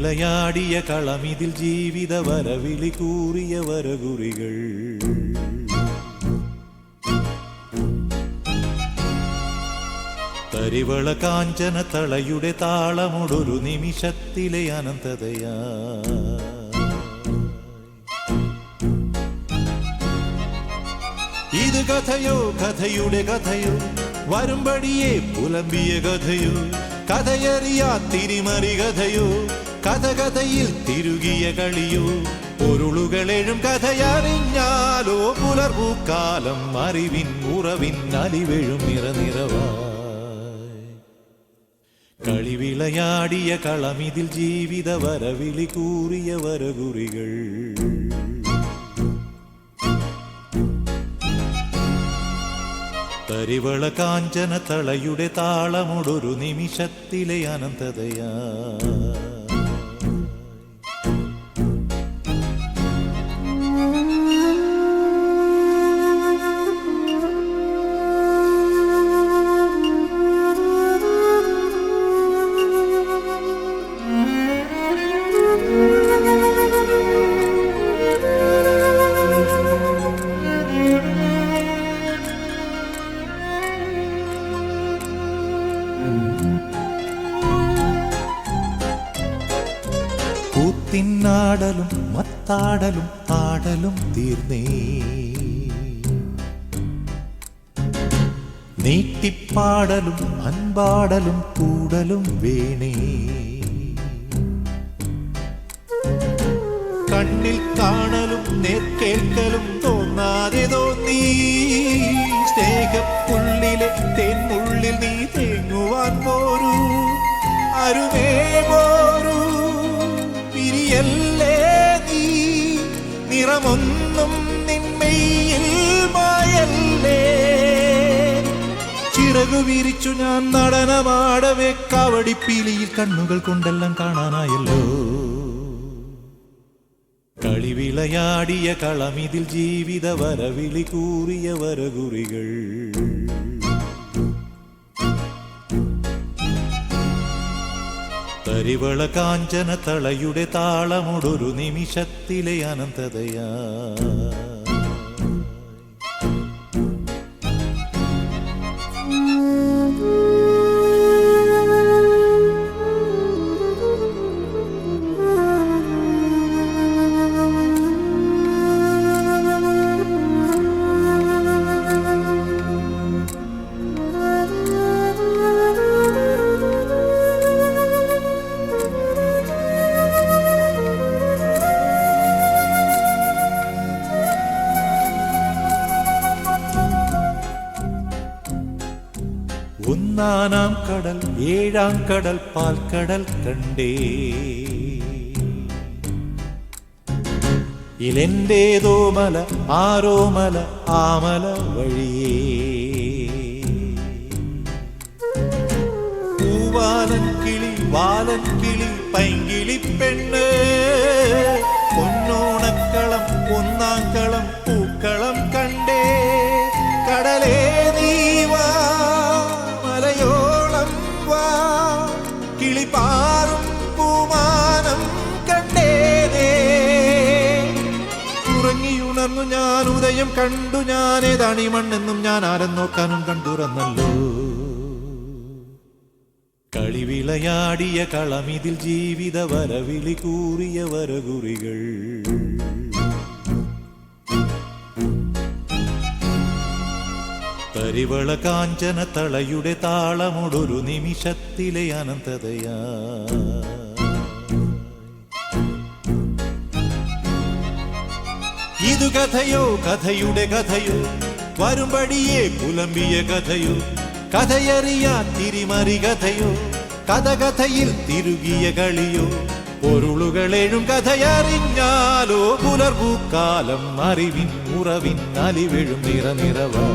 കളിവിളയാടിയ കളമിതിൽ ജീവിത വരവിളി കൂറിയ വരകുറികൾ. തരിവള കാഞ്ചന തളയുടെ താളമൊടൊരു നിമിഷത്തിലെ അനന്തതയാ. ഇത് കഥയോ കഥയുടെ കഥയോ, വരുംപടിയെ പുലമ്പിയ കഥയോ, കഥയറിയാ തിരിമറി കഥയോ, കഥകഥയിൽ തിരുകിയ കളിയോ, പൊരുളുകളെഴും കഥയറിഞ്ഞാലോ പുലർപൂക്കാലം അറിവിൻ ഉറവിൻ അലിവെഴും നിറനിറവായി. കളിവിളയാടിയ കളമിതിൽ ജീവിത വരവിളി കൂറിയ വരകുറികൾ. തരിവള കാഞ്ചന തളയുടെ താളമൊടൊരു നിമിഷത്തിലെ അനന്തതയാ. കൂത്തിനാടലും മത്താടലും ആടലും തീർന്നേ, നീട്ടിപ്പാടലും അൻപാടലും കൂടലും വേണേ. കണ്ണിൽ കാണലും നേർക്കേൽക്കലും തോന്നാതെ തോന്നി, സ്നേഹപ്പുള്ളിലെ തേൻമുള്ളിൽ നീ തേങ്ങുവാൻ പോരൂ, അരുമേ പോരൂ. പിരിയല്ലേ നീ, നിറമൊന്നും നിന്മയിൽ മായല്ലേ. ചിറകു വിരിച്ചു ഞാൻ നടനമാടവേ, കാവടിപ്പീലിയിൽ കണ്ണുകൾ കൊണ്ടെല്ലാം കാണാനായല്ലോ. കളിവിളയാടിയ കളമിതിൽ ജീവിത വരവിളി കൂറിയ വരകുറികൾ. തരിവള കാഞ്ചന തളയുടെ താളമൊടൊരു നിമിഷത്തിലെ അനന്തതയാ. ഒന്നാനാം കടൽ ഏഴാം കടൽ പാൽക്കടൽ കണ്ടേ, ഇലെന്റേതോ മല ആരോ മല ആമല വഴിയേ. പൂവാലൻ കിളി വാലൻ കിളി പൈങ്കിളി പെണ്ണ്, പൊന്നോണക്കളം ഒന്നാം കളം പൂക്കളം കണ്ടേ. കടലേ നീവാ മലയോളം വാ, കിളിപാറും പൂമാനം കണ്ടേനേ. ഉറങ്ങിയുണർന്നു ഞാൻ ഉദയം കണ്ടു, ഞാനേതാണീ മണ്ണെന്നും ഞാൻ ആരം നോക്കാനും കണ്ടുറന്നല്ലോ. കളിവിളയാടിയ കളമിതിൽ ജീവിത വരവിളി കൂറിയ വരകുറികൾ. തരിവള കാഞ്ചന തളയുടെ താളമൊടൊരു നിമിഷത്തിലെ അനന്തതയാ. ഇതു കഥയോ കഥയുടെ കഥയോ, വരുംപടിയെ പുലമ്പിയ കഥയോ, കഥയറിയാ തിരിമറി കഥയോ, കഥകഥയിൽ തിരുകിയ കളിയോ, പൊരുളുകളെഴും കഥയറിഞ്ഞാലോ പുലർപൂക്കാലം അറിവിൻ ഉറവിൻ അലിവെഴും നിറനിറവാ.